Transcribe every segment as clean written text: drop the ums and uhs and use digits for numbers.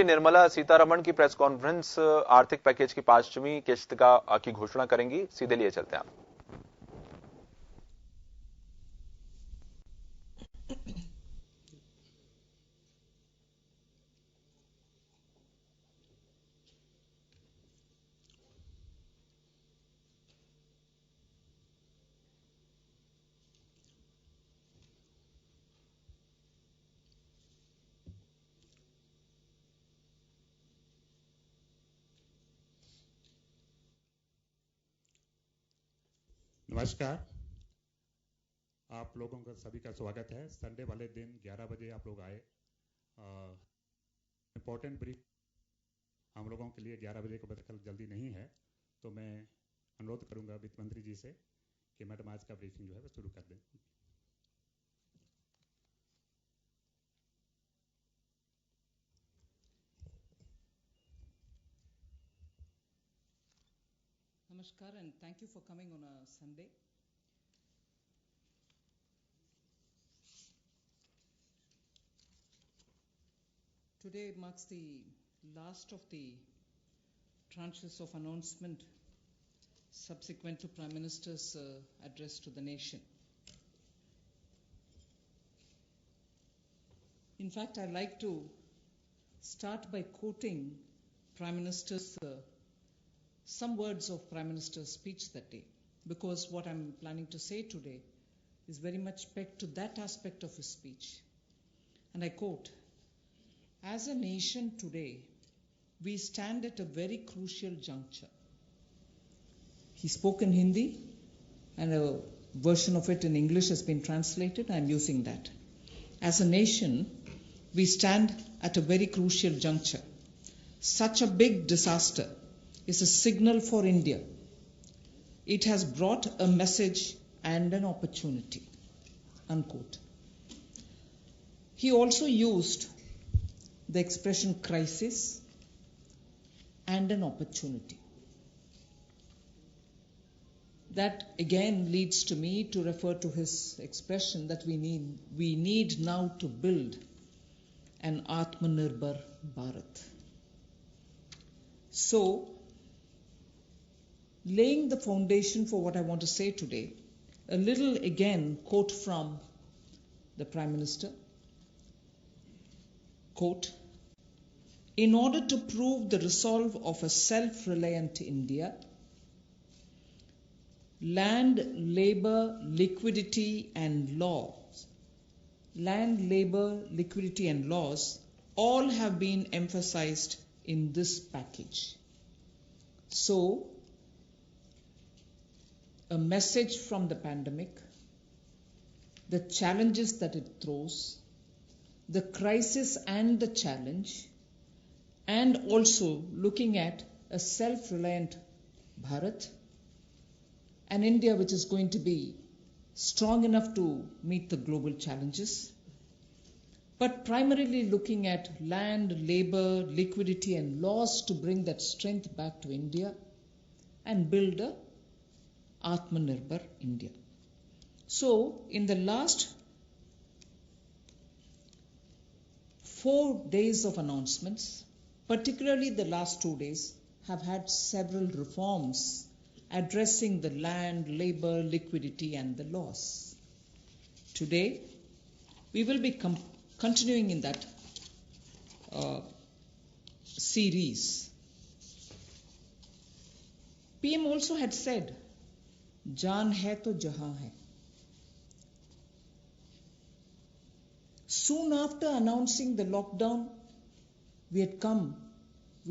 निर्मला सीतारमण की press conference आर्थिक package की 5वीं किस्त की घोषणा करेंगी। सीधे लिए चलते हैं आप। नमस्कार, आप लोगों का सभी का स्वागत है। संडे वाले दिन 11 बजे आप लोग आए। इम्पोर्टेंट ब्रीफ हम लोगों के लिए 11 बजे को बदल जल्दी नहीं है, तो मैं अनुरोध करूंगा वित्त मंत्री जी से कि मैडम आज का ब्रीफिंग जो है वो शुरू कर दें। Namaskar and thank you for coming on a Sunday. Today marks the last of the tranches of announcement subsequent to Prime Minister's address to the nation. In fact, I'd like to start by quoting Prime Minister's some words of Prime Minister's speech that day, because what I'm planning to say today is very much pegged to that aspect of his speech. And I quote, "As a nation today, we stand at a very crucial juncture." He spoke in Hindi, and a version of it in English has been translated. I'm using that. As a nation, we stand at a very crucial juncture. Such a big disaster is a signal for India. It has brought a message and an opportunity, unquote. He also used the expression crisis and an opportunity. That again leads to me to refer to his expression that we need now to build an Atmanirbhar Bharat. So, laying the foundation for what I want to say today, a little again quote from the Prime Minister. Quote, "In order to prove the resolve of a self-reliant India, land, labor, liquidity and laws all have been emphasized in this package." So, a message from the pandemic, the challenges that it throws, the crisis and the challenge, and also looking at a self-reliant Bharat, an India which is going to be strong enough to meet the global challenges, but primarily looking at land, labor, liquidity and laws to bring that strength back to India and build a Atmanirbhar India. So, in the last 4 days of announcements, particularly the last 2 days, have had several reforms addressing the land, labor, liquidity and the laws. Today, we will be continuing in that series. PM also had said, "Jaan hai to jahan hai." Soon after announcing the lockdown, we had come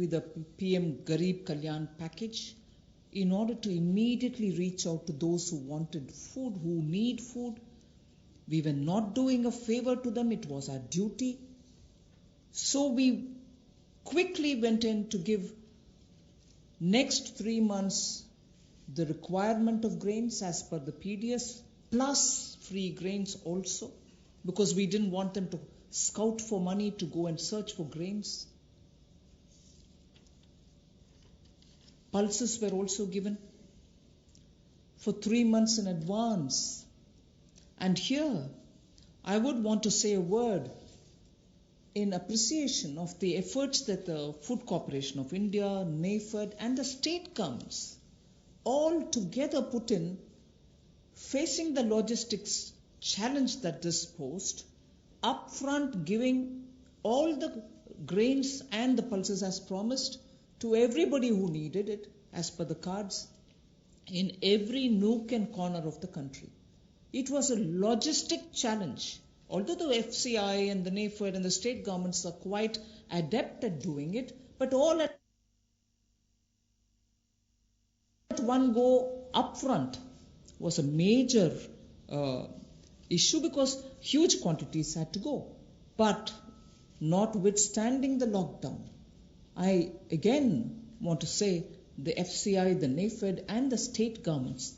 with a PM Garib Kalyan package in order to immediately reach out to those who wanted food, who need food. We were not doing a favor to them, it was our duty. So we quickly went in to give next 3 months the requirement of grains as per the PDS, plus free grains also, because we didn't want them to scout for money to go and search for grains. Pulses were also given for 3 months in advance. And here, I would want to say a word in appreciation of the efforts that the Food Corporation of India, NAFED and the state governments all together put in facing the logistics challenge that this posed, upfront giving all the grains and the pulses as promised to everybody who needed it as per the cards in every nook and corner of the country. It was a logistic challenge. Although the FCI and the NAFED and the state governments are quite adept at doing it, but all at one go upfront was a major issue because huge quantities had to go. But notwithstanding the lockdown, I again want to say the FCI, the NAFED and the state governments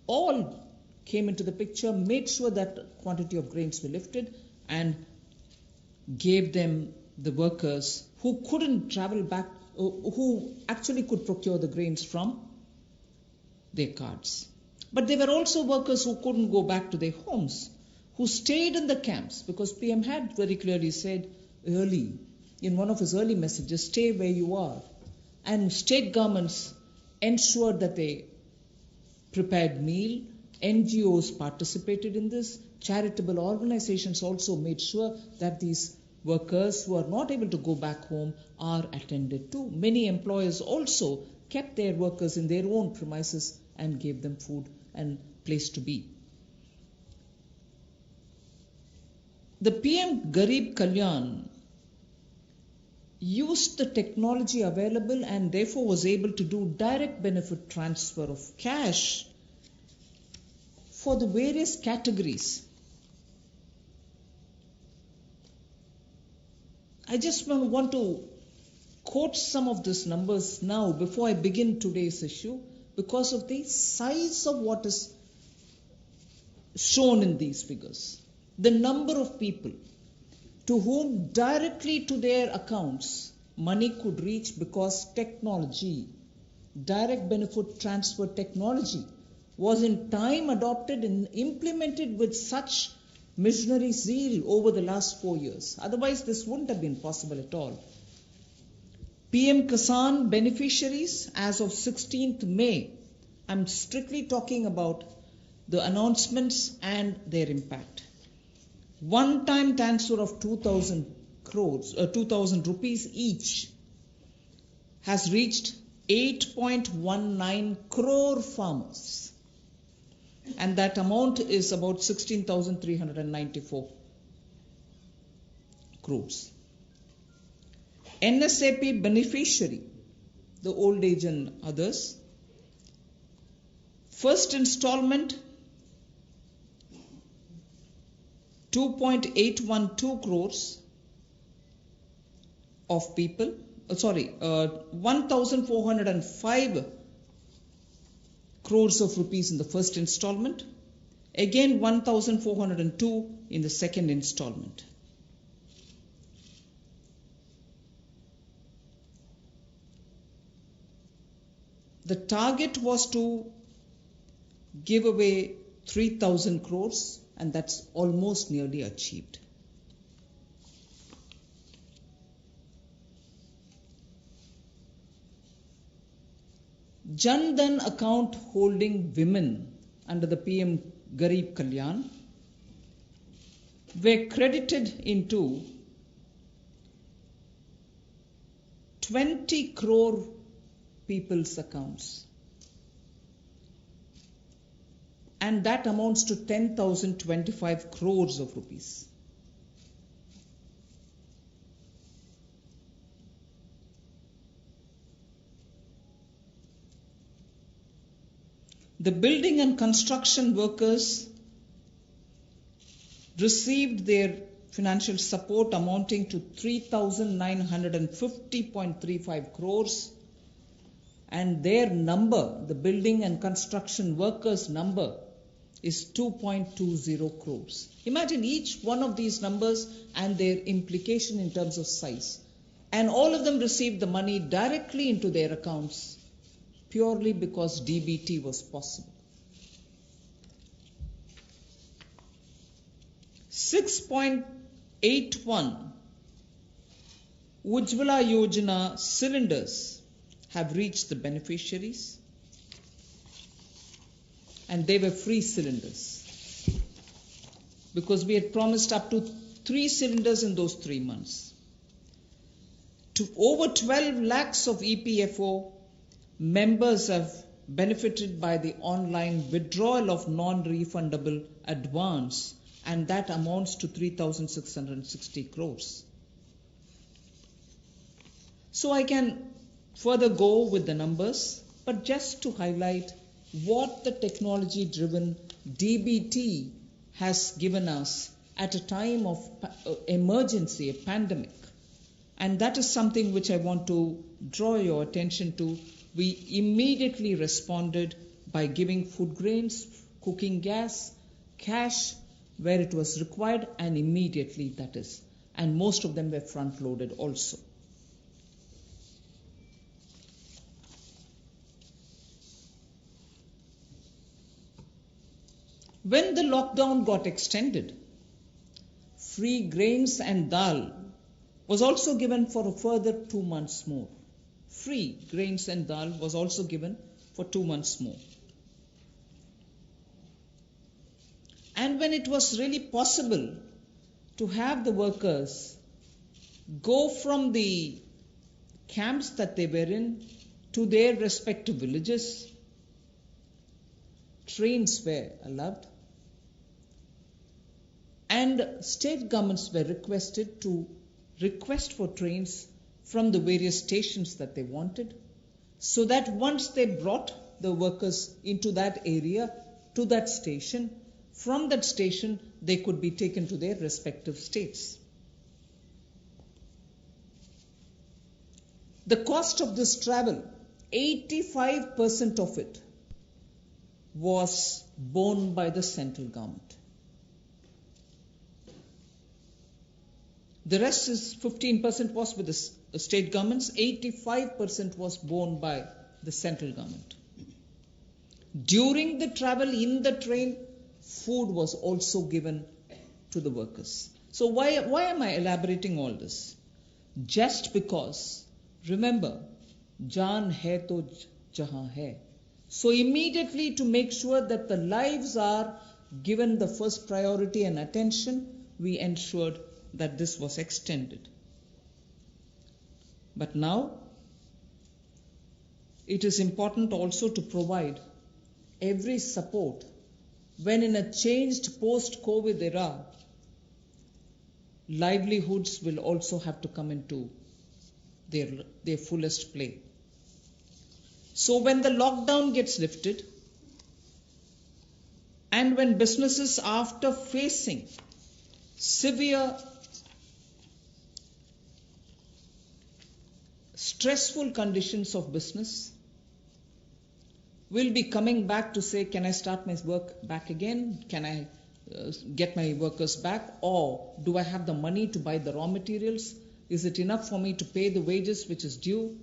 all came into the picture, made sure that quantity of grains were lifted and gave them the workers who couldn't travel back, who actually could procure the grains from their cards. But there were also workers who couldn't go back to their homes, who stayed in the camps because PM had very clearly said early, in one of his early messages, stay where you are. And state governments ensured that they prepared meal, NGOs participated in this, charitable organizations also made sure that these workers who are not able to go back home are attended to. Many employers also kept their workers in their own premises and gave them food and place to be. The PM Garib Kalyan used the technology available and therefore was able to do direct benefit transfer of cash for the various categories. I just want to quote some of these numbers now before I begin today's issue because of the size of what is shown in these figures. The number of people to whom directly to their accounts money could reach because technology, direct benefit transfer technology, was in time adopted and implemented with such missionary zeal over the last 4 years. Otherwise, this wouldn't have been possible at all. PM Kisan beneficiaries as of 16th May, I'm strictly talking about the announcements and their impact. One-time transfer of 2,000 rupees each has reached 8.19 crore farmers. And that amount is about 16,394 crores. NSAP beneficiary, the old age and others, first installment 2.812 crores of people, 1,405 crores of rupees in the first installment, again 1,402 in the second installment. The target was to give away 3,000 crores and that's almost nearly achieved. Jan Dhan account holding women under the PM Garib Kalyan were credited into 20 crore people's accounts. And that amounts to 10,025 crores of rupees. The building and construction workers received their financial support amounting to 3,950.35 crores and their number, the building and construction workers number, is 2.20 crores. Imagine each one of these numbers and their implication in terms of size. And all of them received the money directly into their accounts purely because DBT was possible. 6.81 Ujjwala Yojana cylinders have reached the beneficiaries, and they were free cylinders because we had promised up to 3 cylinders in those 3 months. To over 12 lakhs of EPFO members have benefited by the online withdrawal of non-refundable advance, and that amounts to 3,660 crores. So I can further go with the numbers, but just to highlight what the technology-driven DBT has given us at a time of emergency, a pandemic. And that is something which I want to draw your attention to. We immediately responded by giving food grains, cooking gas, cash where it was required, and immediately that is. And most of them were front-loaded also. When the lockdown got extended, free grains and dal was also given for a further 2 months more. Free grains and dal was also given for 2 months more. And when it was really possible to have the workers go from the camps that they were in to their respective villages, trains were allowed. And state governments were requested to request for trains from the various stations that they wanted, so that once they brought the workers into that area, to that station, from that station they could be taken to their respective states. The cost of this travel, 85% of it was borne by the central government. The rest is 15% was with the state governments, 85% was borne by the central government. During the travel in the train, food was also given to the workers. So why am I elaborating all this? Just because, remember, jaan hai to jahan hai. So immediately to make sure that the lives are given the first priority and attention, we ensured that this was extended. But now, it is important also to provide every support when in a changed post-COVID era, livelihoods will also have to come into their fullest play. So when the lockdown gets lifted, and when businesses, after facing severe stressful conditions of business, will be coming back to say, can I start my work back again? Can I get my workers back? Or do I have the money to buy the raw materials? Is it enough for me to pay the wages which is due?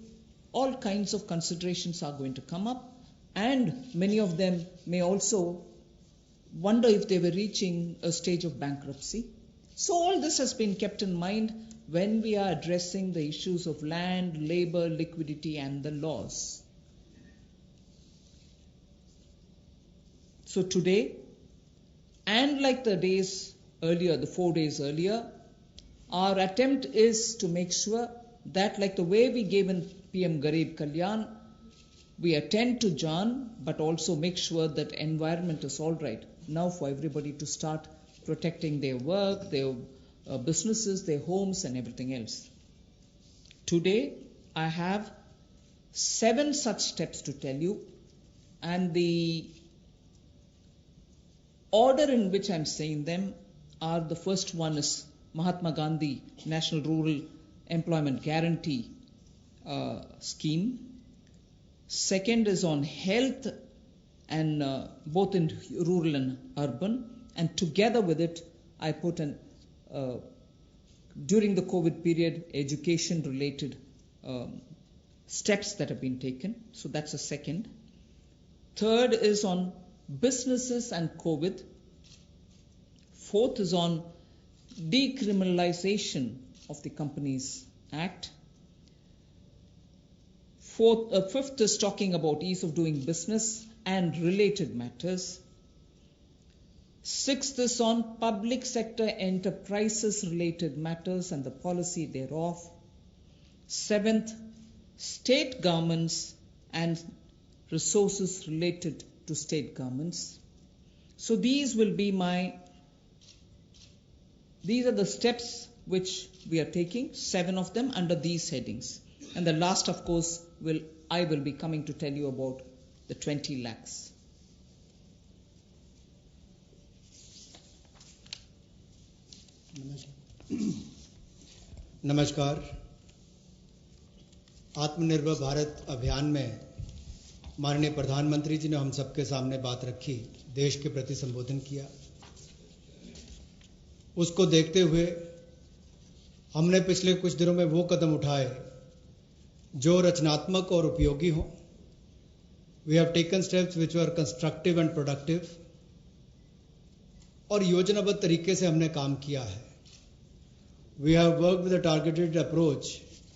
All kinds of considerations are going to come up, and many of them may also wonder if they were reaching a stage of bankruptcy. So all this has been kept in mind when we are addressing the issues of land, labor, liquidity, and the laws. So today, and like the days earlier, the 4 days earlier, our attempt is to make sure that, like the way we gave in PM Garib Kalyan, we attend to Jaan, but also make sure that environment is all right now for everybody to start protecting their work, their businesses, their homes, and everything else. Today, I have 7 such steps to tell you, and the order in which I'm saying them are: the first one is Mahatma Gandhi National Rural Employment Guarantee Scheme. Second is on health, and both in rural and urban. And together with it, I put during the COVID period, education-related steps that have been taken. So that's the second. Third is on businesses and COVID. Fourth is on decriminalization of the companies Act. Fifth is talking about ease of doing business and related matters. Sixth is on public sector enterprises related matters and the policy thereof. Seventh, state governments and resources related to state governments. So these are the steps which we are taking, 7 of them under these headings. And the last, of course, I will be coming to tell you about the 20 lakhs. नमस्कार। आत्मनिर्भर भारत अभियान में माननीय प्रधानमंत्री जी ने हम सबके सामने बात रखी, देश के प्रति संबोधन किया। उसको देखते हुए हमने पिछले कुछ दिनों में वो कदम उठाए जो रचनात्मक और उपयोगी हों। We have taken steps which were constructive and productive, और योजनाबद्ध तरीके से हमने काम किया है। We have worked with a targeted approach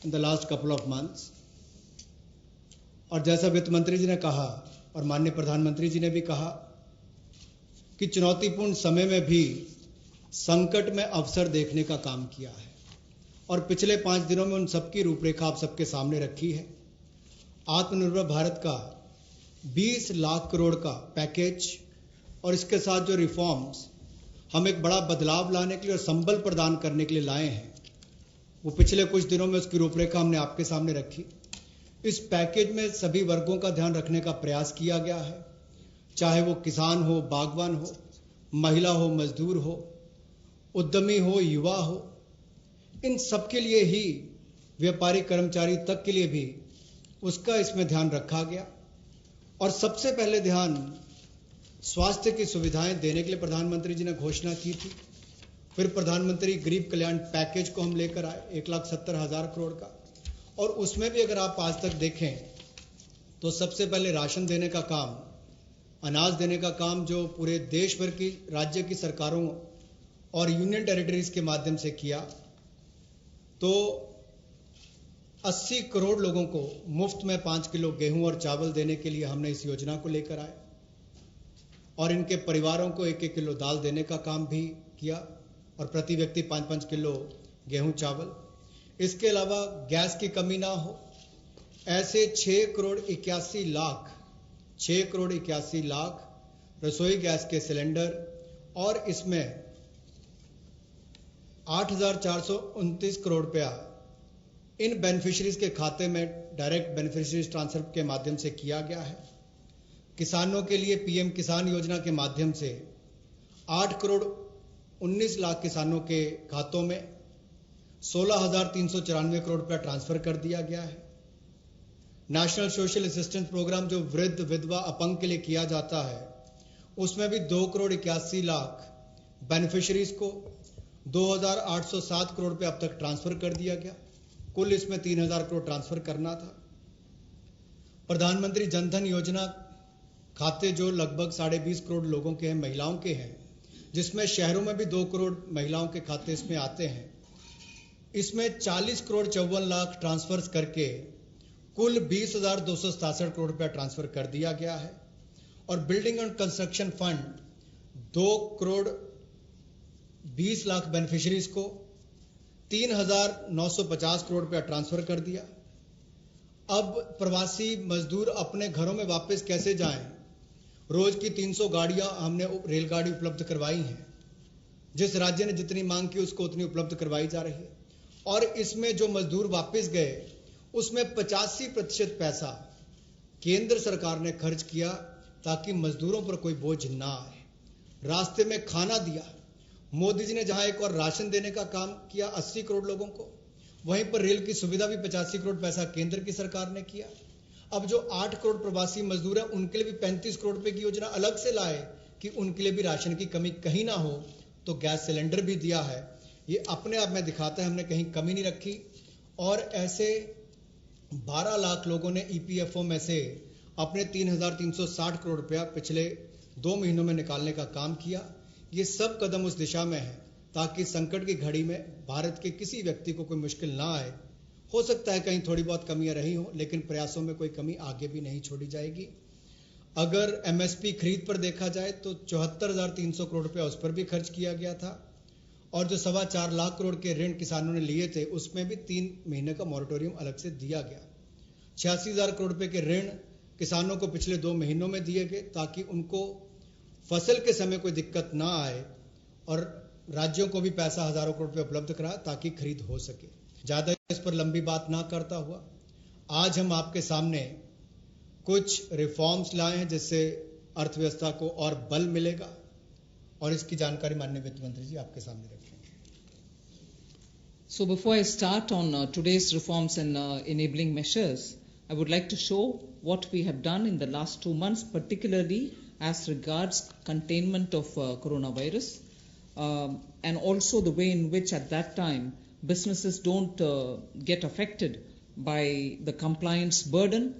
in the last couple of months, और जैसा वित्त मंत्री जी ने कहा और माननीय प्रधानमंत्री जी ने भी कहा कि चुनौतीपूर्ण समय में भी संकट में अवसर देखने का काम किया है, और पिछले 5 दिनों में उन सबकी रूपरेखा आप सबके सामने रखी है। आत्मनिर्भर भारत का 20 लाख करोड़ का पैकेज और इसके साथ जो रिफॉर्म्स हम एक बड़ा बदलाव लाने के लिए और संबल प्रदान करने के लिए लाए हैं, वो पिछले कुछ दिनों में उसकी रूपरेखा हमने आपके सामने रखी। इस पैकेज में सभी वर्गों का ध्यान रखने का प्रयास किया गया है, चाहे वो किसान हो, बागवान हो, महिला हो, मजदूर हो, उद्यमी हो, युवा हो, इन सबके लिए ही, व्यापारी कर्मचारी तक के लिए भी उसका इसमें ध्यान रखा गया। और सबसे पहले ध्यान स्वास्थ्य की सुविधाएं देने के लिए प्रधानमंत्री जी ने घोषणा की थी। फिर प्रधानमंत्री गरीब कल्याण पैकेज को हम लेकर आए 1,70,000 करोड़ का, और उसमें भी अगर आप आज तक देखें तो सबसे पहले राशन देने का काम, अनाज देने का काम जो पूरे देश भर की राज्य की सरकारों और यूनियन टेरिटरीज के माध्यम से किया, तो 80 करोड़ लोगों को मुफ्त में 5 किलो गेहूं और चावल देने के लिए हमने इस योजना को लेकर आए, और इनके परिवारों को 1-1 किलो दाल देने का काम भी किया, और प्रति व्यक्ति 5-5 किलो गेहूं चावल। इसके अलावा गैस की कमी ना हो, ऐसे 6 करोड़ 81 लाख रसोई गैस के सिलेंडर, और इसमें 8,429 करोड़ रुपया इन बेनिफिशियरीज के खाते में डायरेक्ट बेनिफिशियरीज ट्रांसफर के माध्यम से किया गया है। किसानों के लिए पीएम किसान योजना के माध्यम से 8 करोड़ 19 लाख किसानों के खातों में 16,394 करोड़ रुपया ट्रांसफर कर दिया गया है। नेशनल सोशल असिस्टेंस प्रोग्राम जो वृद्ध, विधवा, अपंग के लिए किया जाता है, उसमें भी 2 करोड़ 81 लाख बेनिफिशियरीज को 2,807 करोड़ रुपया अब तक ट्रांसफर कर दिया गया। कुल इसमें 3,000 करोड़ ट्रांसफर करना था। प्रधानमंत्री जनधन योजना खाते जो लगभग 20.5 करोड़ लोगों के हैं, महिलाओं के हैं, जिसमें शहरों में भी 2 करोड़ महिलाओं के खाते इसमें आते हैं, इसमें 40 करोड़ 54 लाख ट्रांसफर करके कुल 20,267 करोड़ रुपया ट्रांसफर कर दिया गया है। और building and construction fund 2 crore 20 lakh beneficiaries को 3,950 करोड़ रुपया ट्रांसफर कर दिया। अब प्रवासी मजदूर अपने घरों में वापस कैसे जाएं? रोज की 300 गाड़ियां हमने रेलगाड़ी उपलब्ध करवाई हैं। जिस राज्य ने जितनी मांग की उसको उतनी उपलब्ध करवाई जा रही है। और इसमें जो मजदूर वापस गए उसमें 85% पैसा केंद्र सरकार ने खर्च किया ताकि मजदूरों पर कोई बोझ ना आए। रास्ते में खाना दिया। मोदी जी ने जहां एक और राशन देने का काम किया 80 करोड़ लोगों को, वहीं पर रेल की सुविधा भी 85 करोड़ पैसा केंद्र की सरकार ने किया। अब जो 8 करोड़ प्रवासी मजदूर हैं उनके लिए भी 35 करोड़ रुपए की योजना अलग से लाए कि उनके लिए भी राशन की कमी कहीं ना हो, तो गैस सिलेंडर भी दिया है। ये अपने आप में दिखाता है हमने कहीं कमी नहीं रखी। और ऐसे 12 लाख लोगों ने ईपीएफओ में से अपने 3,360 करोड़ रुपया पिछले 2 महीनों में निकालने का काम किया। ये सब कदम उस दिशा में है ताकि संकट की घड़ी में भारत के किसी व्यक्ति को कोई मुश्किल ना आए हो सकता है कहीं थोड़ी बहुत कमियां रही हों, लेकिन प्रयासों में कोई कमी आगे भी नहीं छोड़ी जाएगी। अगर एमएसपी खरीद पर देखा जाए तो 74,300 करोड़ रुपया उस पर भी खर्च किया गया था, और जो 4.25 लाख करोड़ के ऋण किसानों ने लिए थे उसमें भी 3 महीने का मॉरेटोरियम अलग से दिया गया। 86,000 करोड़ रुपए के ऋण किसानों को पिछले 2 महीनों में दिए गए ताकि उनको फसल के समय कोई दिक्कत ना आए, और राज्यों को भी पैसा हजारों करोड़ रुपए उपलब्ध करा ताकि खरीद हो सके। ज्यादा इस पर लंबी बात ना करता हुआ आज हम आपके सामने कुछ रिफॉर्म्स लाए हैं जिससे अर्थव्यवस्था को और बल मिलेगा, और इसकी जानकारी माननीय वित्त मंत्री जी आपके सामने रखेंगे। So before I start on today's reforms and enabling measures, I would like to show what we have done in the last 2 months, particularly as regards containment of coronavirus, and also the way in which at that time businesses don't get affected by the compliance burden,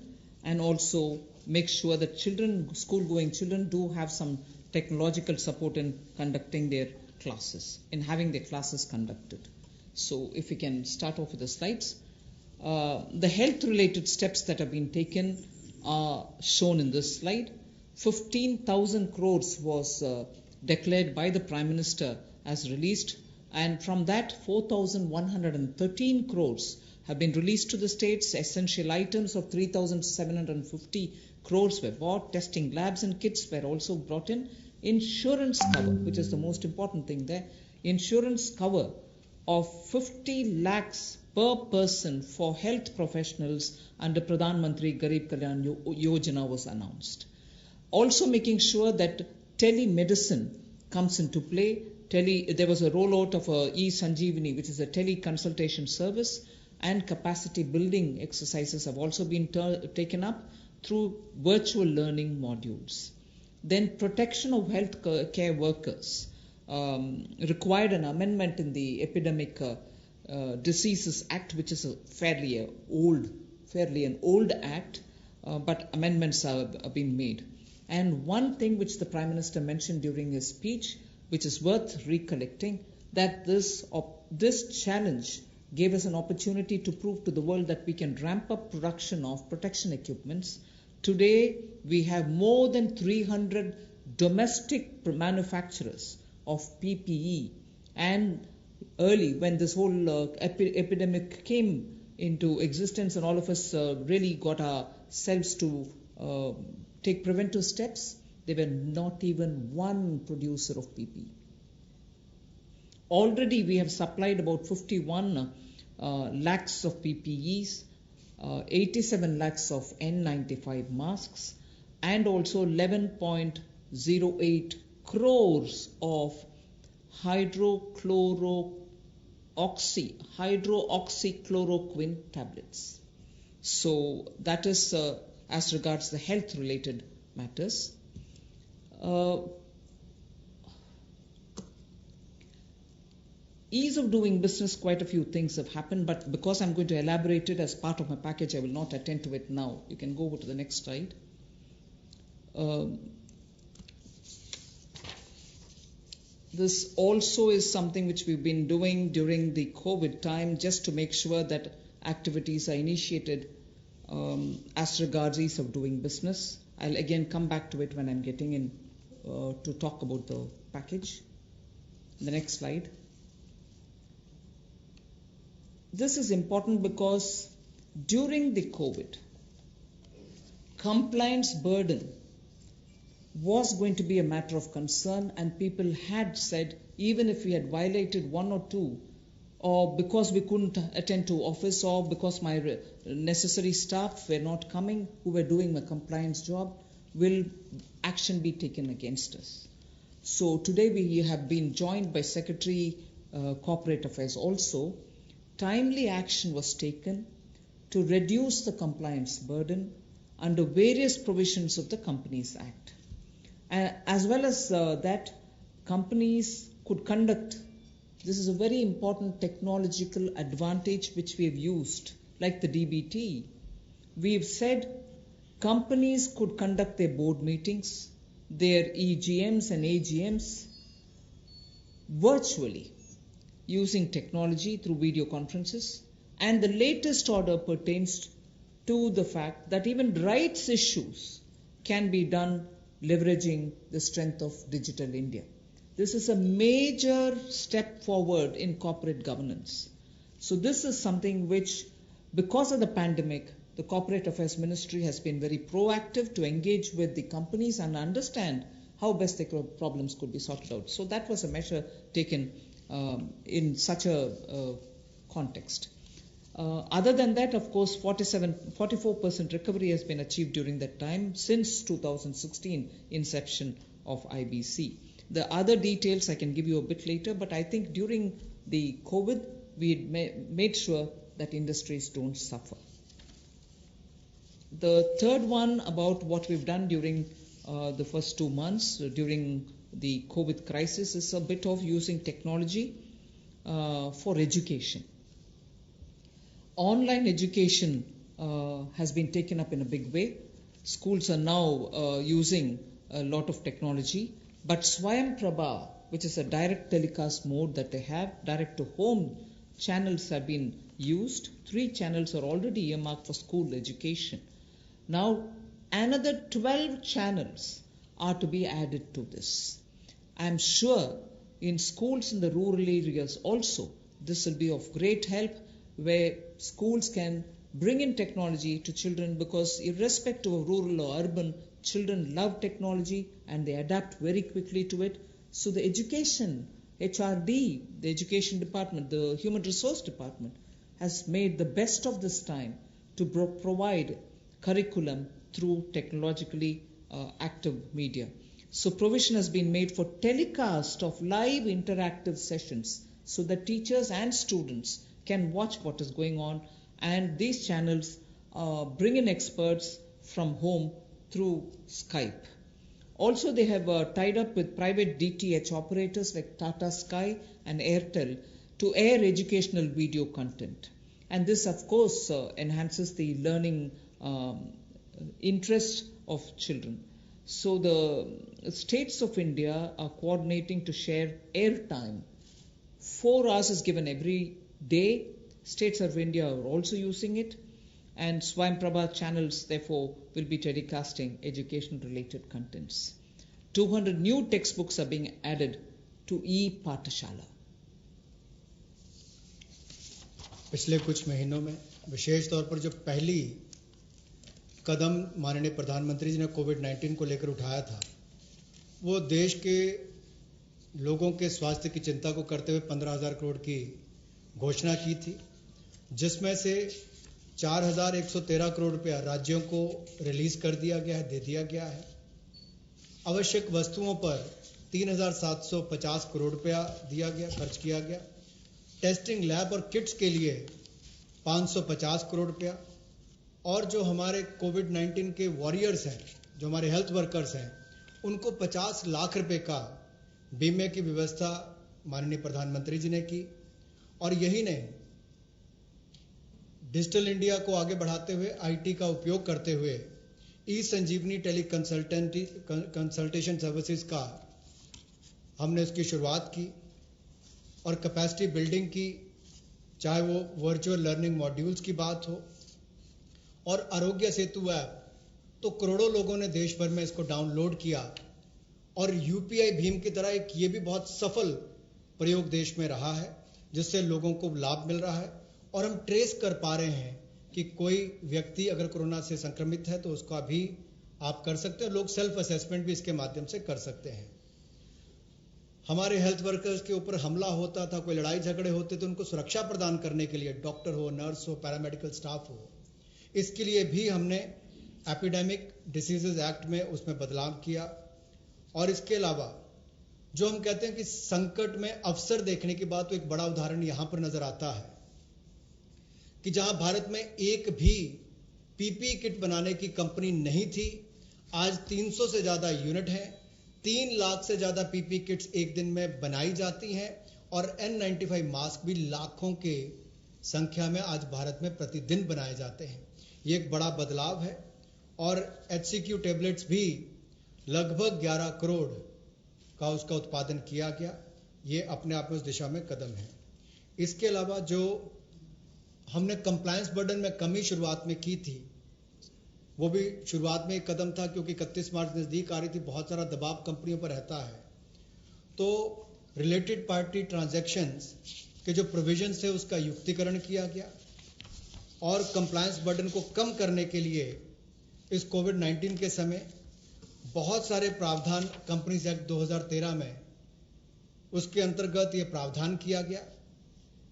and also make sure that children, school-going children, do have some technological support in conducting their classes, in having their classes conducted. So if we can start off with the slides. The health-related steps that have been taken are shown in this slide. 15,000 crores was declared by the Prime Minister as released, and from that 4,113 crores have been released to the states. Essential items of 3,750 crores were bought. Testing labs and kits were also brought in. Insurance cover, which is the most important thing there, insurance cover of 50 lakhs per person for health professionals under Pradhan Mantri Garib Kalyan Yojana was announced. Also making sure that telemedicine comes into play. There was a rollout of e-Sanjeevani, which is a teleconsultation service, and capacity building exercises have also been taken up through virtual learning modules. Then protection of health care workers required an amendment in the Epidemic Diseases Act, which is a fairly an old act, but amendments have been made. And one thing which the Prime Minister mentioned during his speech, which is worth recollecting, that this challenge gave us an opportunity to prove to the world that we can ramp up production of protection equipments. Today, we have more than 300 domestic manufacturers of PPE, and early when this whole epidemic came into existence and all of us really got ourselves to take preventive steps, there were not even one producer of PPE. Already we have supplied about 51 lakhs of PPEs, 87 lakhs of N95 masks, and also 11.08 crores of hydroxychloroquine tablets. So that is as regards the health related matters. Ease of doing business, quite a few things have happened, but because I'm going to elaborate it as part of my package, I will not attend to it now. You can go over to the next slide. This also is something which we've been doing during the COVID time, just to make sure that activities are initiated as regards ease of doing business. I'll again come back to it when I'm getting in to talk about the package. The next slide. This is important because during the COVID, compliance burden was going to be a matter of concern, and people had said, even if we had violated one or two, or because we couldn't attend to office, or because my necessary staff were not coming who were doing my compliance job, will action be taken against us. So today we have been joined by Secretary Corporate Affairs also. Timely action was taken to reduce the compliance burden under various provisions of the Companies Act. As well as that, companies could conduct, this is a very important technological advantage which we have used, like the DBT. We have said companies could conduct their board meetings, their EGMs and AGMs virtually using technology through video conferences. And the latest order pertains to the fact that even rights issues can be done leveraging the strength of Digital India. This is a major step forward in corporate governance. So this is something which, because of the pandemic, the Corporate Affairs Ministry has been very proactive to engage with the companies and understand how best their problems could be sorted out. So that was a measure taken in such a context. Other than that, of course, 44% recovery has been achieved during that time since 2016 inception of IBC. The other details I can give you a bit later, but I think during the COVID, we made sure that industries don't suffer. The third one about what we've done during the first 2 months during the COVID crisis is a bit of using technology for education. Online education has been taken up in a big way. Schools are now using a lot of technology, but Swayam Prabha, which is a direct telecast mode that they have, direct to home channels have been used. 3 channels are already earmarked for school education. Now another 12 channels are to be added to this. I'm sure in schools in the rural areas also this will be of great help, where schools can bring in technology to children, because irrespective of rural or urban, children love technology and they adapt very quickly to it. So the education, HRD, the education department, the human resource department has made the best of this time to provide curriculum through technologically active media. So provision has been made for telecast of live interactive sessions so that teachers and students can watch what is going on, and these channels bring in experts from home through Skype. Also, they have tied up with private DTH operators like Tata Sky and Airtel to air educational video content. And this, of course, enhances the learning interest of children. So the states of India are coordinating to share airtime. 4 hours is given every day. States of India are also using it, and Swayam Prabha channels therefore will be telecasting education related contents. 200 new textbooks are being added to e-Pathshala. पिछले कुछ महीनों में विशेष तौर पर जो पहली कदम माननीय प्रधानमंत्री जी ने कोविड-19 को लेकर उठाया था, वो देश के लोगों के स्वास्थ्य की चिंता को करते हुए 15,000 करोड़ की घोषणा की थी, जिसमें से 4,113 करोड़ रुपया राज्यों को रिलीज कर दिया गया है, दे दिया गया है। आवश्यक वस्तुओं पर 3,750 करोड़ रुपया दिया गया, खर्च किया गया। टेस्टिंग लैब और किट्स के लिए 550 करोड़ रुपया, और जो हमारे कोविड-19 के वॉरियर्स हैं, जो हमारे हेल्थ वर्कर्स हैं, उनको 50 लाख रुपए का बीमे की व्यवस्था माननीय प्रधानमंत्री जी ने की। और यही नहीं, डिजिटल इंडिया को आगे बढ़ाते हुए आईटी का उपयोग करते हुए ई संजीवनी टेली कंसल्टेशन सर्विसेज का हमने उसकी शुरुआत की और कैपेसिटी बिल्डिंग की, चाहे वो वर्चुअल लर्निंग मॉड्यूल्स की बात हो और आरोग्य सेतु ऐप, तो करोड़ों लोगों ने देश भर में इसको डाउनलोड किया और यूपीआई भीम की तरह एक ये भी बहुत सफल प्रयोग देश में रहा है, जिससे लोगों को लाभ मिल रहा है। और हम ट्रेस कर पा रहे हैं कि कोई व्यक्ति अगर कोरोना से संक्रमित है तो उसका भी आप कर सकते हैं। लोग सेल्फ असेसमेंट भी इसके माध्यम से कर सकते हैं। हमारे हेल्थ वर्कर्स के ऊपर हमला होता था, कोई लड़ाई झगड़े होते तो उनको सुरक्षा प्रदान करने के लिए डॉक्टर हो, नर्स हो, पैरामेडिकल स्टाफ हो, इसके लिए भी हमने एपिडेमिक डिसीजेज एक्ट में उसमें बदलाव किया। और इसके अलावा जो हम कहते हैं कि संकट में अवसर देखने की बात, तो एक बड़ा उदाहरण यहां पर नजर आता है कि जहां भारत में एक भी पीपी किट बनाने की कंपनी नहीं थी, आज 300 से ज्यादा यूनिट हैं, 3 लाख से ज्यादा पीपी किट्स एक दिन में बनाई जाती हैं और N95 मास्क भी लाखों के संख्या में आज भारत में प्रतिदिन बनाए जाते हैं। ये एक बड़ा बदलाव है। और HCQ टेबलेट्स भी लगभग 11 करोड़ का उसका उत्पादन किया गया। ये अपने आप में उस दिशा में कदम है। इसके अलावा जो हमने कंप्लायंस बर्डन में कमी शुरुआत में की थी, वो भी शुरुआत में एक कदम था क्योंकि 31 मार्च नजदीक आ रही थी, बहुत सारा दबाव कंपनियों पर रहता है। तो रिलेटेड पार्टी ट्रांजैक्शंस के जो प्रोविजंस थे उसका युक्तिकरण किया गया और कंप्लायंस बर्डन को कम करने के लिए इस कोविड-19 के समय बहुत सारे प्रावधान कंपनीज एक्ट 2013 में उसके अंतर्गत ये प्रावधान किया गया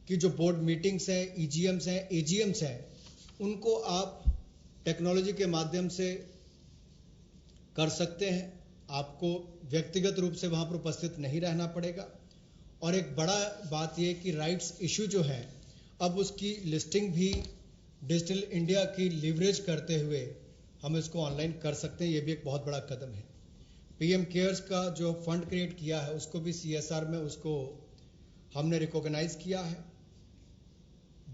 कि जो बोर्ड मीटिंग्स हैं, ईजीएम्स हैं, एजीएम्स हैं, उनको आप टेक्नोलॉजी के माध्यम से कर सकते हैं। आपको व्यक्तिगत रूप से वहां पर उपस्थित नहीं रहना पड़ेगा। और एक बड़ा बात यह कि राइट्स इशू जो है अब उसकी लिस्टिंग भी डिजिटल इंडिया की लीवरेज करते हुए हम इसको ऑनलाइन कर सकते हैं। ये भी एक बहुत बड़ा कदम है। पीएम केयर्स का जो फंड क्रिएट किया है उसको भी सीएसआर में उसको हमने रिकॉग्नाइज किया है।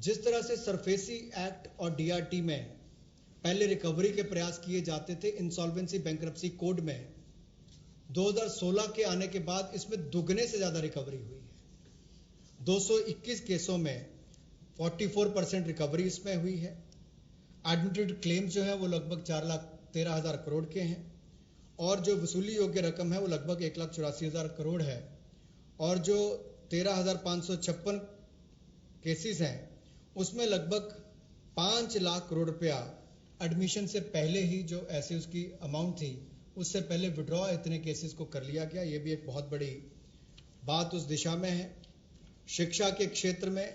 जिस तरह से सरफेसी एक्ट और डीआरटी में पहले रिकवरी के प्रयास किए जाते थे, इंसॉल्वेंसी बैंक्रप्सी कोड में 2016 के आने के बाद इसमें दुगने से ज्यादा रिकवरी हुई है। 221 केसों में 44% रिकवरी इसमें हुई है। एडमिटेड क्लेम्स जो है वो लगभग 4,13,000 करोड़ के हैं और जो वसूली योग्य रकम है वो लगभग 1,84,000 करोड़ है। और जो 13,556 केसेस हैं उसमें लगभग 5 लाख करोड़ रुपया एडमिशन से पहले ही जो ऐसे उसकी अमाउंट थी उससे पहले विड्रॉ इतने केसेस को कर लिया गया। ये भी एक बहुत बड़ी बात उस दिशा में है। शिक्षा के क्षेत्र में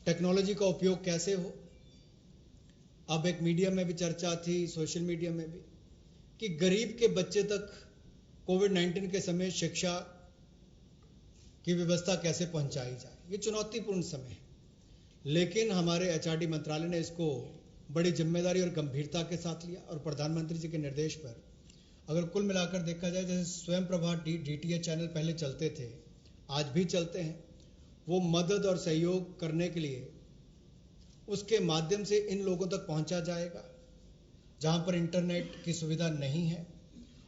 टेक्नोलॉजी का उपयोग कैसे हो, अब एक मीडिया में भी चर्चा थी, सोशल मीडिया में भी, कि गरीब के बच्चे तक कोविड-19 के समय शिक्षा की व्यवस्था कैसे पहुंचाई जाए। ये चुनौतीपूर्ण समय है, लेकिन हमारे एचआरडी मंत्रालय ने इसको बड़ी जिम्मेदारी और गंभीरता के साथ लिया और प्रधानमंत्री जी के निर्देश पर अगर कुल मिलाकर देखा जाए, जैसे स्वयं प्रभा डीटीएच चैनल पहले चलते थे, आज भी चलते हैं, वो मदद और सहयोग करने के लिए उसके माध्यम से इन लोगों तक पहुंचा जाएगा जहां पर इंटरनेट की सुविधा नहीं है।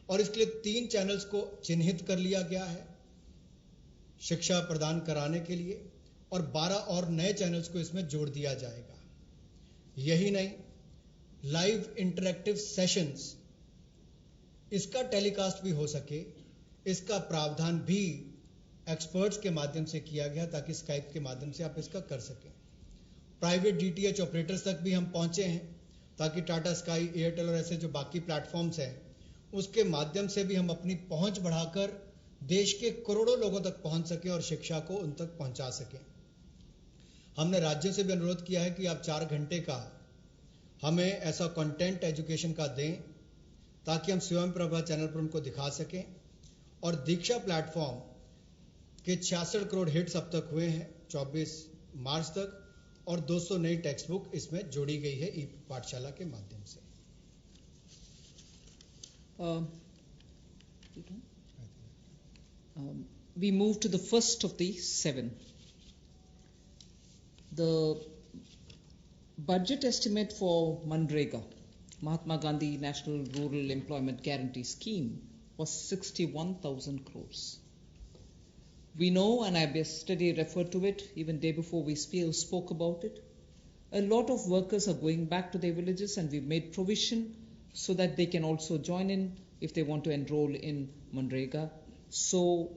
और इसके लिए 3 चैनल्स को चिन्हित कर लिया गया है शिक्षा प्रदान कराने के लिए और 12 और नए चैनल्स को इसमें जोड़ दिया जाएगा। यही नहीं, लाइव इंटरैक्टिव सेशंस इसका टेलीकास्ट भी हो सके, इसका प्रावधान भी एक्सपर्ट्स के माध्यम से किया गया ताकि स्काइप के माध्यम से आप इसका कर सकें। प्राइवेट डीटीएच ऑपरेटर्स तक भी हम पहुंचे हैं ताकि टाटा स्काई, एयरटेल और ऐसे जो बाकी प्लेटफॉर्म्स हैं उसके माध्यम से भी हम अपनी पहुंच बढ़ाकर देश के करोड़ों लोगों तक पहुंच सके और शिक्षा को उन तक पहुंचा सकें। हमने राज्यों से भी अनुरोध किया है कि आप 4 घंटे का हमें ऐसा कंटेंट एजुकेशन का दें ताकि हम स्वयं प्रभा चैनल पर उनको दिखा सकें। और दीक्षा प्लेटफॉर्म के 66 करोड़ हिट्स अब तक हुए हैं 24 मार्च तक और 200 नई टेक्स्ट बुक इसमें जोड़ी गई है ई पाठशाला के माध्यम से। We move to the first of the 7. The budget estimate for Manrega, Mahatma Gandhi National Rural Employment Guarantee Scheme, was 61,000 crores. We know, and I yesterday referred to it, even day before we spoke about it, a lot of workers are going back to their villages and we've made provision so that they can also join in if they want to enroll in Manrega. So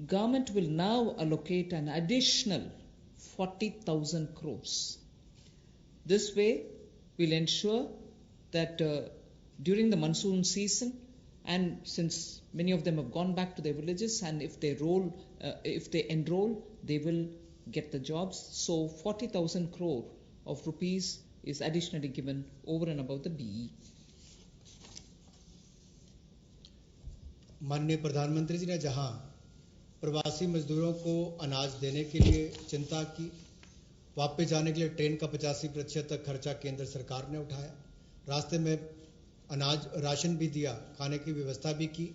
government will now allocate an additional 40,000 crores. This way will ensure that during the monsoon season, and since many of them have gone back to their villages, and if they enroll, they will get the jobs. So 40,000 crore of rupees is additionally given over and above the BE. माननीय प्रधानमंत्री जी ने जहां प्रवासी मजदूरों को अनाज देने के लिए चिंता की, वापस जाने के लिए ट्रेन का 85% तक खर्चा केंद्र सरकार ने उठाया, रास्ते में अनाज राशन भी दिया, खाने की व्यवस्था भी की।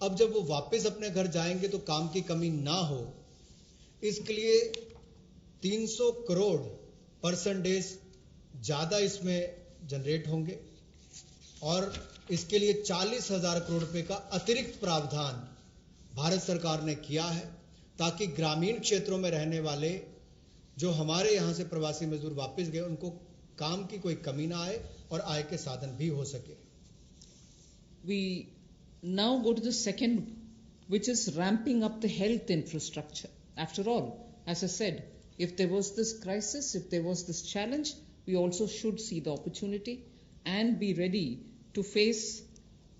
अब जब वो वापस अपने घर जाएंगे तो काम की कमी ना हो, इसके लिए 300 करोड़ परसेंटेज ज्यादा इसमें जनरेट होंगे और इसके लिए 40,000 करोड़ रुपए का अतिरिक्त प्रावधान भारत सरकार ने किया है ताकि ग्रामीण क्षेत्रों में रहने वाले जो हमारे यहाँ से प्रवासी मजदूर वापस गए उनको काम की कोई कमी ना आए और आय के साधन भी हो सके. We now go to the second, which is ramping up the health infrastructure. After all, as I said, if there was this crisis, if there was this challenge, we also should see the opportunity and be ready to face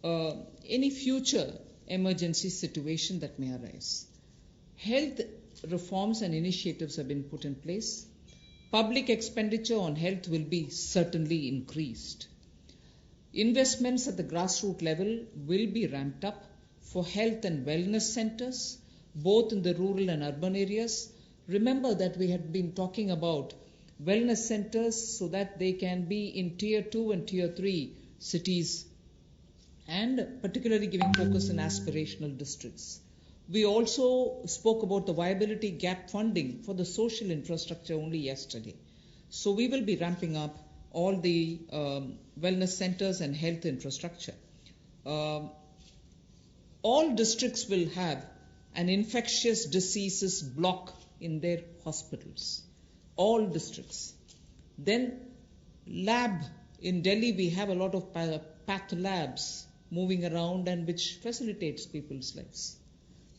any future emergency situation that may arise. Health reforms and initiatives have been put in place. Public expenditure on health will be certainly increased. Investments at the grassroots level will be ramped up for health and wellness centers, both in the rural and urban areas. Remember that we had been talking about wellness centers so that they can be in tier 2 and tier 3 cities, and particularly giving focus in aspirational districts. We also spoke about the viability gap funding for the social infrastructure only yesterday. So we will be ramping up all the wellness centers and health infrastructure. All districts will have an infectious diseases block in their hospitals. All districts. Then lab. In Delhi we have a lot of path labs moving around and which facilitates people's lives.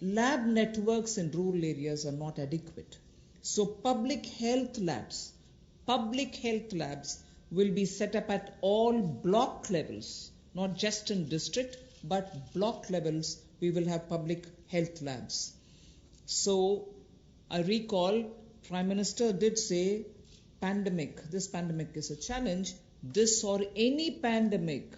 Lab networks in rural areas are not adequate. So public health labs will be set up at all block levels, not just in district, but block levels. We will have public health labs. So I recall Prime Minister did say this pandemic is a challenge. This or any pandemic,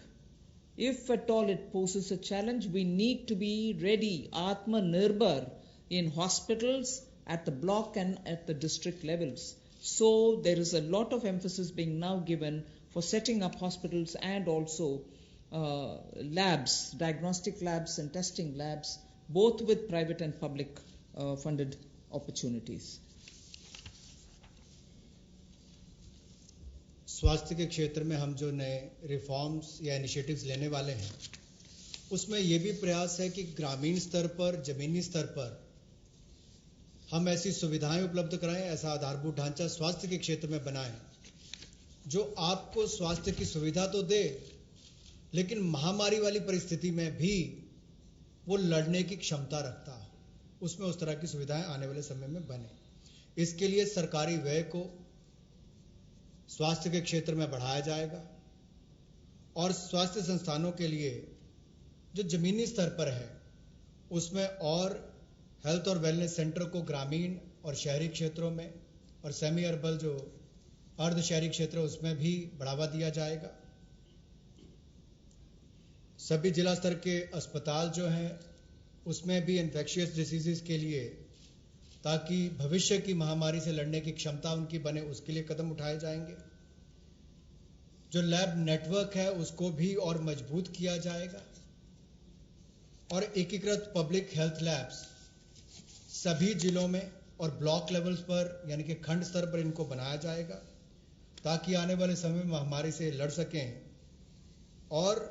if at all it poses a challenge, we need to be ready, Atma Nirbhar, in hospitals, at the block and at the district levels. So there is a lot of emphasis being now given for setting up hospitals and also labs, diagnostic labs and testing labs, both with private and public funded opportunities. स्वास्थ्य के क्षेत्र में हम जो नए reforms या initiatives लेने वाले हैं उसमें ये भी प्रयास है कि ग्रामीण स्तर पर, जमीनी स्तर पर हम ऐसी सुविधाएं उपलब्ध कराएं, ऐसा आधारभूत ढांचा स्वास्थ्य के क्षेत्र में बनाएं जो आपको स्वास्थ्य की सुविधा तो दे, लेकिन महामारी वाली परिस्थिति में भी वो लड़ने की क्षमता रखता है. उसमें उस तरह की सुविधाएं आने वाले समय में बने. इसके लिए सरकारी व्यय को स्वास्थ्य के क्षेत्र में बढ़ाया जाएगा और स्वास्थ्य संस्थानों के लिए जो जमीनी स्तर पर है उसमें और हेल्थ और वेलनेस सेंटर को ग्रामीण और शहरी क्षेत्रों में और सेमी अर्बन जो अर्ध शहरी क्षेत्र उसमें भी बढ़ावा दिया जाएगा. सभी जिला स्तर के अस्पताल जो हैं उसमें भी इन्फेक्शियस डिसीजेस के लिए, ताकि भविष्य की महामारी से लड़ने की क्षमता उनकी बने, उसके लिए कदम उठाए जाएंगे. जो लैब नेटवर्क है उसको भी और मजबूत किया जाएगा और एकीकृत पब्लिक हेल्थ लैब्स सभी जिलों में और ब्लॉक लेवल्स पर यानी कि खंड स्तर पर इनको बनाया जाएगा ताकि आने वाले समय में महामारी से लड़ सकें. और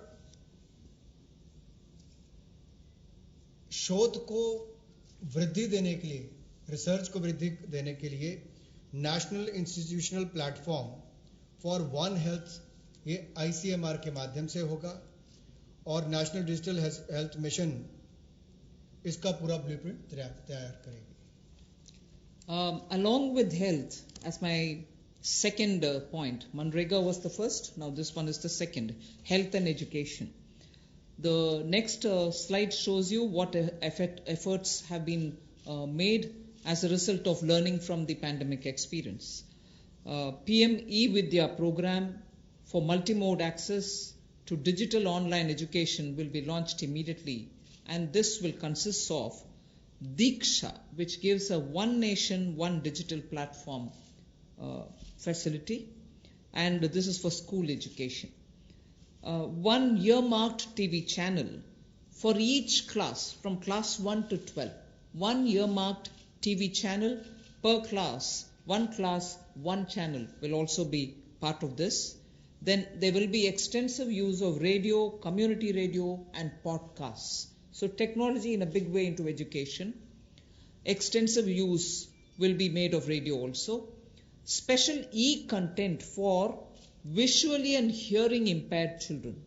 शोध को वृद्धि देने के लिए, रिसर्च को वृद्धि देने के लिए national institutional platform for one health, ये ICMR के माध्यम से होगा और नेशनल डिजिटल हेल्थ मिशन इसका पूरा ब्लूप्रिंट तैयार करेगी. Along with health, as my second point, Manrega was the first, now this one is the second, health and education. The next slide shows you what efforts have been made as a result of learning from the pandemic experience. PM E-Vidya program for multimode access to digital online education will be launched immediately, and this will consist of Diksha, which gives a one nation, one digital platform facility, and this is for school education. One earmarked TV channel for each class from class 1 to 12. One earmarked TV channel per class, one class, one channel will also be part of this. Then there will be extensive use of radio, community radio and podcasts. So technology in a big way into education. Extensive use will be made of radio also. special e-content for visually and hearing impaired children.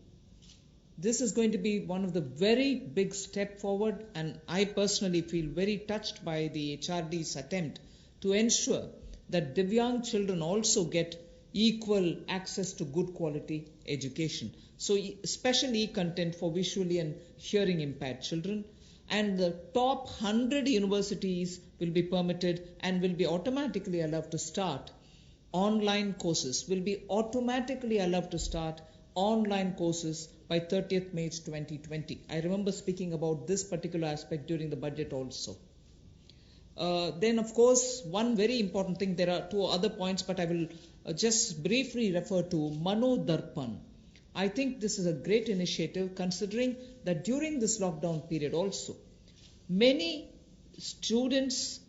This is going to be one of the very big step forward, and I personally feel very touched by the HRD's attempt to ensure that Divyang children also get equal access to good quality education. So special e-content for visually and hearing impaired children, and the top 100 universities will be permitted and will be automatically allowed to start online courses, by 30th May 2020. I remember speaking about this particular aspect during the budget also. Then of course, one very important thing, there are two other points, but I will just briefly refer to Mano Darpan. I think this is a great initiative, considering that during this lockdown period also, many students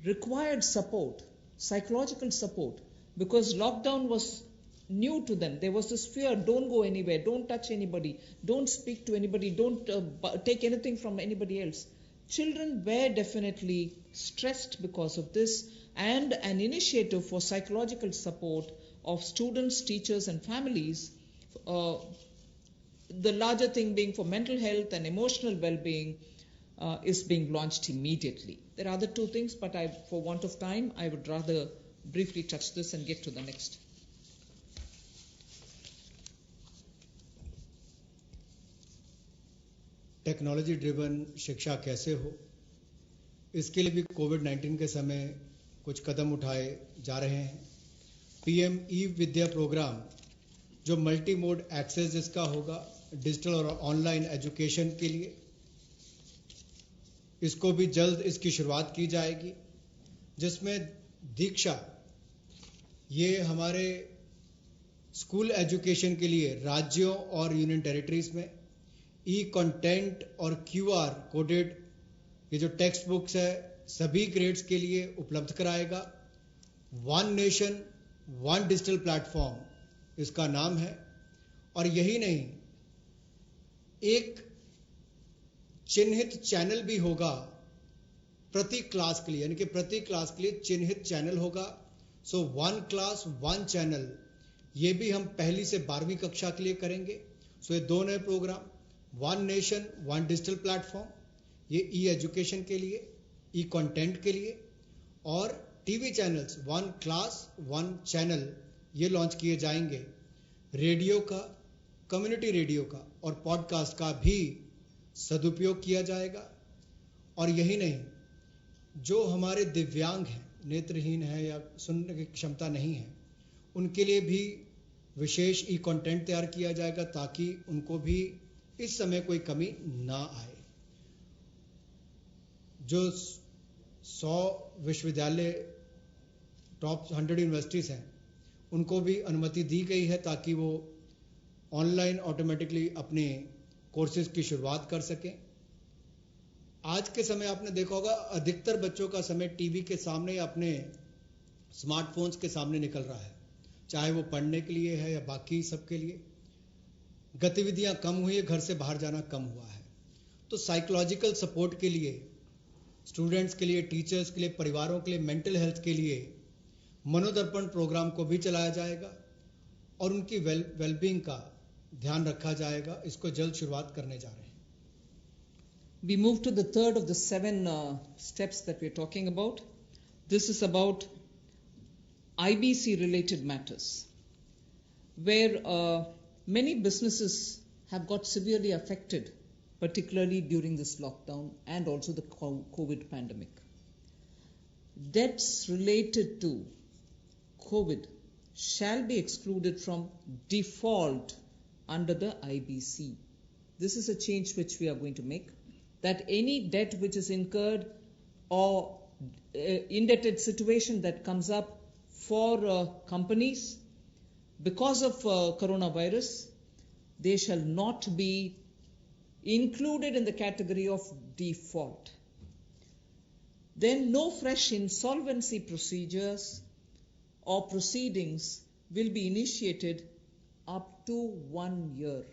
required support, psychological support, because lockdown was new to them. There was this fear, don't go anywhere, don't touch anybody, don't speak to anybody, don't take anything from anybody else. Children were definitely stressed because of this, and an initiative for psychological support of students, teachers and families, the larger thing being for mental health and emotional well-being, is being launched immediately. There are other two things, but for want of time, I would rather briefly touch this and get to the next. Technology driven शिक्षा कैसे हो, इसके लिए भी कोविड-19 के समय कुछ कदम उठाए जा रहे हैं. पीएम ई विद्या प्रोग्राम जो मल्टी मोड एक्सेस जिसका होगा डिजिटल और ऑनलाइन एजुकेशन के लिए, इसको भी जल्द इसकी शुरुआत की जाएगी, जिसमें दीक्षा ये हमारे स्कूल एजुकेशन के लिए राज्यों और यूनियन टेरिटरीज में ई कंटेंट और क्यूआर कोडेड ये जो टेक्स्ट बुक्स है सभी ग्रेड्स के लिए उपलब्ध कराएगा. One nation one digital platform इसका नाम है. और यही नहीं, एक चिन्हित चैनल भी होगा प्रति क्लास के लिए, यानी कि प्रति क्लास के लिए चिन्हित चैनल होगा. So one class one channel, ये भी हम पहली से 12वीं कक्षा के लिए करेंगे. सो ये दो नए program, one nation one digital platform, ये ई एजुकेशन के लिए, ई कंटेंट के लिए, और TV channels one class one channel ये लॉन्च किए जाएंगे. रेडियो का, कम्युनिटी रेडियो का और पॉडकास्ट का भी सदुपयोग किया जाएगा. और यही नहीं, जो हमारे दिव्यांग हैं, नेत्रहीन है या सुनने की क्षमता नहीं है, उनके लिए भी विशेष ई कंटेंट तैयार किया जाएगा ताकि उनको भी इस समय कोई कमी ना आए. जो 100 विश्वविद्यालय टॉप 100 यूनिवर्सिटीज हैं, उनको भी अनुमति दी गई है ताकि वो ऑनलाइन ऑटोमेटिकली अपने कोर्सेज की शुरुआत कर सकें. आज के समय आपने देखा होगा अधिकतर बच्चों का समय टीवी के सामने या अपने स्मार्टफोन्स के सामने निकल रहा है, चाहे वो पढ़ने के लिए है या बाकी सबके लिए. गतिविधियां कम हुई है, घर से बाहर जाना कम हुआ है. तो साइकोलॉजिकल सपोर्ट के लिए, स्टूडेंट्स के लिए, टीचर्स के लिए, परिवारों के लिए, मेंटल हेल्थ के लिए मनोदर्पण प्रोग्राम को भी चलाया जाएगा और उनकी वेलबींग का ध्यान रखा जाएगा. इसको जल्द शुरुआत करने जा रहे हैं. We move to the third of the 7 steps that we're talking about. This is about IBC related matters, where many businesses have got severely affected, particularly during this lockdown and also the COVID pandemic. Debts related to COVID shall be excluded from default under the IBC. This is a change which we are going to make, that any debt which is incurred or indebted situation that comes up for companies because of coronavirus, they shall not be included in the category of default. Then no fresh insolvency procedures or proceedings will be initiated up to 1 year.